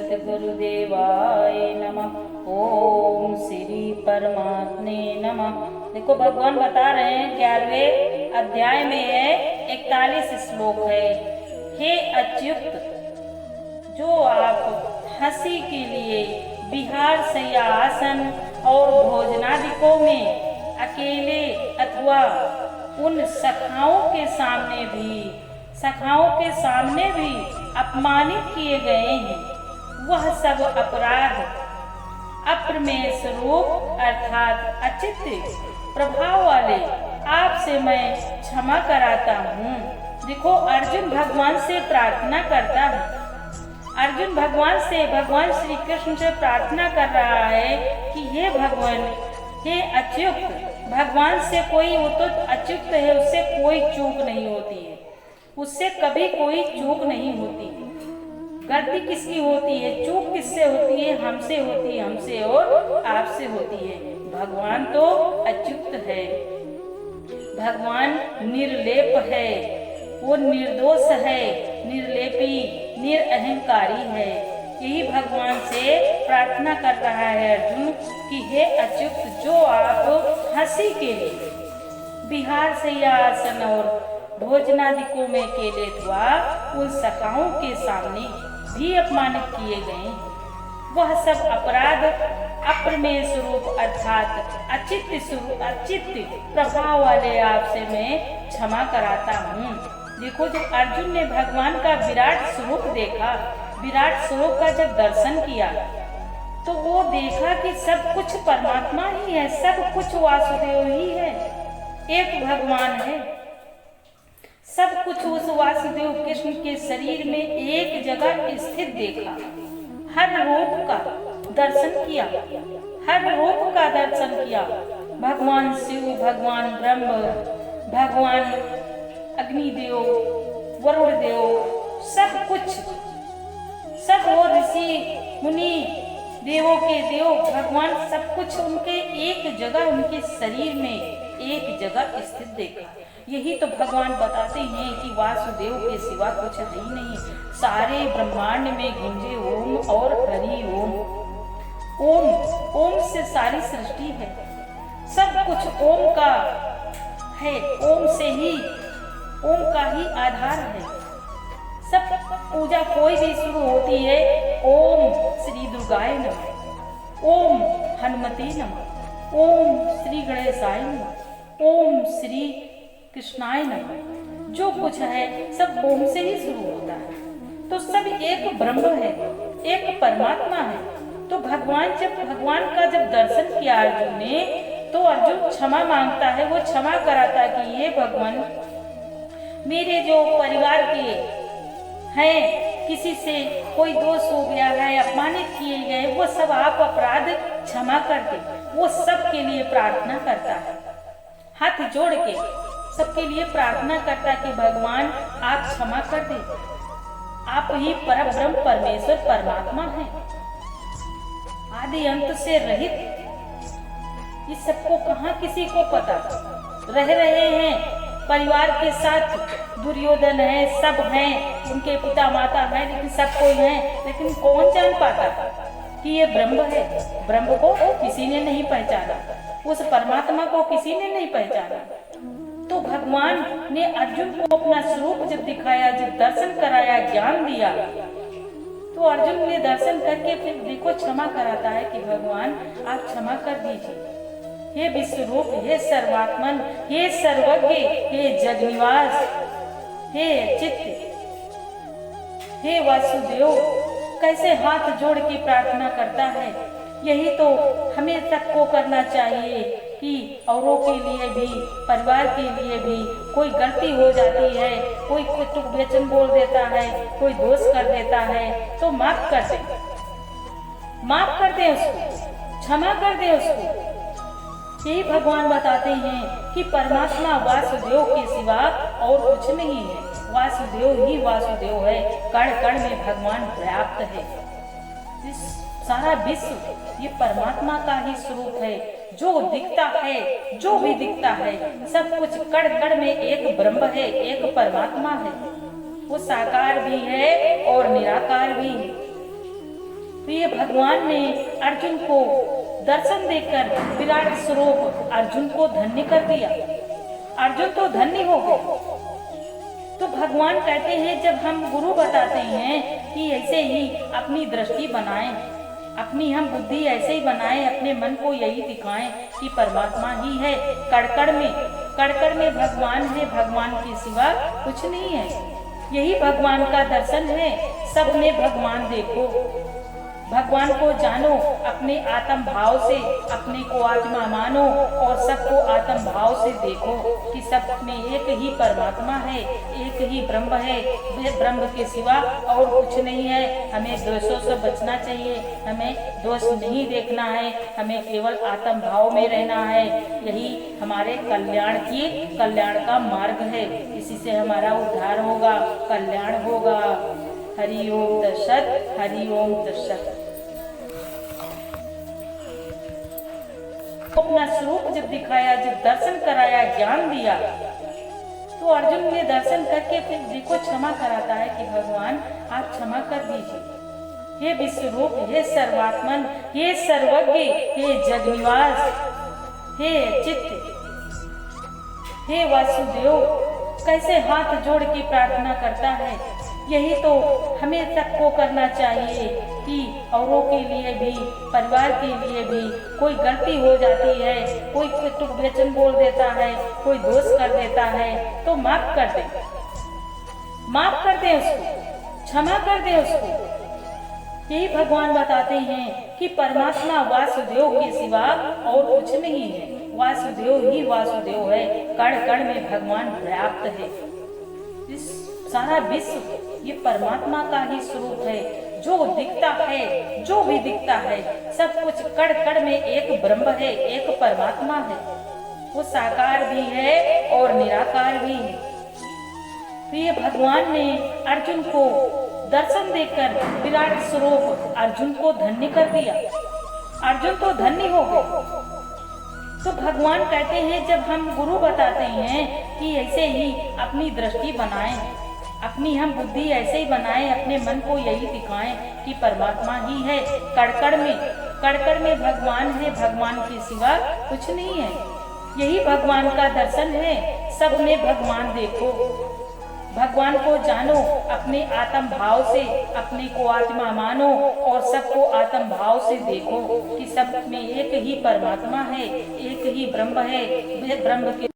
सद्गुरुदेवाय नमः। ओम श्री परमात्मे नमः। देखो भगवान बता रहे हैं 11वें अध्याय में है 41 श्लोक है। हे अच्युत, जो आप हंसी के लिए विहार शय्यासन और भोजनादिकों में अकेले अथवा उन सखाओं के सामने भी अपमानित किए गए हैं, वह सब अपराध अप्रमेय स्वरूप अर्थात अचित्त प्रभाव वाले आपसे मैं क्षमा कराता हूँ। देखो अर्जुन भगवान से प्रार्थना करता है। अर्जुन भगवान श्री कृष्ण से प्रार्थना कर रहा है कि हे भगवान, हे अच्युत, भगवान से कोई, वो तो अच्युत है, उससे कोई चूक नहीं होती है, उससे कभी कोई चूक नहीं होती है। गलती किसकी होती है, चूक किससे होती है, हमसे और आपसे होती है। भगवान तो अच्युत है, भगवान निर्लेप है, वो निर्दोष है, निर्लेपी, निरअहंकारी है। यही भगवान से प्रार्थना कर रहा है अर्जुन कि हे अच्युत, जो आप हंसी के लिए विहार शय्यासन और भोजनादिकों में अकेले अथवा उन सखाओं के सामने भी अपमानित किए गए, वह सब अपराध अप्रमेय स्वरूप अर्थात अचित्त प्रभाव वाले आपसे मैं क्षमा कराता हूँ। देखो जब अर्जुन ने भगवान का विराट स्वरूप देखा, विराट स्वरूप का जब दर्शन किया, तो वो देखा कि सब कुछ परमात्मा ही है, सब कुछ वासुदेव ही है, एक भगवान है। सब कुछ उस वासुदेव कृष्ण के शरीर में एक जगह स्थित देखा। हर रूप का दर्शन किया, भगवान शिव, भगवान ब्रह्म, भगवान अग्निदेव, वरुण देव, सब कुछ, सब वो ऋषि मुनि, देवों के देव, भगवान, सब कुछ उनके एक जगह, उनके शरीर में एक जगह स्थित देखा। यही तो भगवान बताते हैं कि वासुदेव के सिवा कुछ है ही नहीं, सारे ब्रह्मांड में गूंजे ओम और हरि ओम। ओम से सारी सृष्टि है, सब कुछ ओम का है, ओम का ही आधार है। सब पूजा कोई भी शुरू होती है, ओम श्री दुर्गाय नमः, ओम हनुमते नमः, ओम श्री गणेशाय नमः, ओम श्री कृष्णाय नमः। जो कुछ है सब ओम से ही शुरू होता है। तो सब एक ब्रह्म है, एक परमात्मा है। तो भगवान का जब दर्शन किया अर्जुन ने, तो अर्जुन क्षमा मांगता है, वो क्षमा कराता है कि ये भगवान, मेरे जो परिवार के हैं, किसी से कोई दोष हो गया है, अपमानित किए गए, वो सब आप अपराध क्षमा कर दे। वो सबके लिए प्रार्थना करता है, हाथ जोड़ के सबके लिए प्रार्थना करता कि भगवान आप क्षमा कर दे। आप ही परब्रह्म परमेश्वर परमात्मा हैं, आदि अंत से रहित। इस सबको कहाँ किसी को पता, रह रहे हैं परिवार के साथ, दुर्योधन है, सब हैं, उनके पिता माता हैं, लेकिन सब कोई है, लेकिन कौन जान पाता कि ये ब्रह्म है। ब्रह्म को किसी ने नहीं पहचाना, उस परमात्मा को किसी ने नहीं पहचाना। तो भगवान ने अर्जुन को अपना स्वरूप जब दिखाया, जब दर्शन कराया, ज्ञान दिया, तो अर्जुन ने दर्शन करके फिर देखो क्षमा कराता है कि भगवान आप क्षमा कर दीजिए। हे विश्वरूप, हे सर्वात्मन, हे सर्वज्ञ, हे जगनिवास, हे चित्त, हे वासुदेव, कैसे हाथ जोड़ के प्रार्थना करता है। यही तो हमें सबको करना चाहिए कि औरों के लिए भी, परिवार के लिए भी कोई गलती हो जाती है, कोई टुक वचन बोल देता है, कोई दोष कर देता है, तो माफ कर दे उसको, क्षमा कर दे उसको। यही भगवान बताते हैं कि परमात्मा वासुदेव के सिवा और कुछ नहीं है, वासुदेव ही वासुदेव है, कण कण में भगवान व्याप्त है। इस सारा विश्व ये परमात्मा का ही स्वरूप है। जो दिखता है, जो भी दिखता है, सब कुछ कण कण में एक ब्रह्म है, एक परमात्मा है। वो साकार भी है और निराकार भी है। तो ये भगवान ने अर्जुन को दर्शन देकर विराट स्वरूप अर्जुन को धन्य कर दिया। अर्जुन तो धन्य हो गए। तो भगवान कहते हैं जब हम गुरु बताते हैं कि ऐसे ही अपनी दृष्टि बनाएं, अपनी हम बुद्धि ऐसे ही बनाएं, अपने मन को यही दिखाएं कि परमात्मा ही है। कड़ में भगवान है, भगवान के सिवा कुछ नहीं है। यही भगवान का दर्शन है। सब में भगवान देखो, भगवान को जानो, अपने आत्म भाव से अपने को आत्मा मानो और सबको आत्म भाव से देखो कि सब में एक ही परमात्मा है, एक ही ब्रह्म है। ब्रह्म के सिवा और कुछ नहीं है। हमें दोषों से बचना चाहिए, हमें दोष नहीं देखना है, हमें केवल आत्म भाव में रहना है। यही हमारे कल्याण का मार्ग है। इसी से हमारा उद्धार होगा, कल्याण होगा। हरि ओम तत्सत, हरि ओम तत्सत। अपना स्वरूप जब दिखाया, जब दर्शन कराया, ज्ञान दिया, तो अर्जुन ने दर्शन करके फिर देखो क्षमा कराता है कि भगवान आप क्षमा कर दीजिए। हे विश्वरूप, हे सर्वात्मन, हे सर्वज्ञ, हे जगनिवास, हे चित्त, हे वासुदेव, कैसे हाथ जोड़ के प्रार्थना करता है। यही तो हमें सबको करना चाहिए कि औरों के लिए भी, परिवार के लिए भी कोई गलती हो जाती है, कोई टुक वचन बोल देता है, कोई दोष कर देता है, तो माफ कर दे उसको, क्षमा कर दे उसको। यही भगवान बताते हैं कि परमात्मा वासुदेव के सिवा और कुछ नहीं है। वासुदेव ही वासुदेव है। कण कण में भगवान व्याप्त है। इस सारा विश्व ये परमात्मा का ही स्वरूप है। जो दिखता है, जो भी दिखता है, सब कुछ कण कण में एक ब्रह्म है, एक परमात्मा है। वो साकार भी है और निराकार भी है। तो ये भगवान ने अर्जुन को दर्शन देकर विराट स्वरूप अर्जुन को धन्य कर दिया। अर्जुन तो धन्य हो गए। तो भगवान कहते हैं जब हम गुरु बताते हैं कि ऐसे ही अपनी दृष्टि बनाएं, अपनी हम बुद्धि ऐसे ही बनाएं, अपने मन को यही दिखाएं कि परमात्मा ही है। कड़ में भगवान है, भगवान के सिवा कुछ नहीं है। यही भगवान का दर्शन है। सब में भगवान देखो, भगवान को जानो, अपने आत्म भाव से अपने को आत्मा मानो और सबको आत्म भाव से देखो कि सब में एक ही परमात्मा है, एक ही ब्रह्म है। ब्रह्म के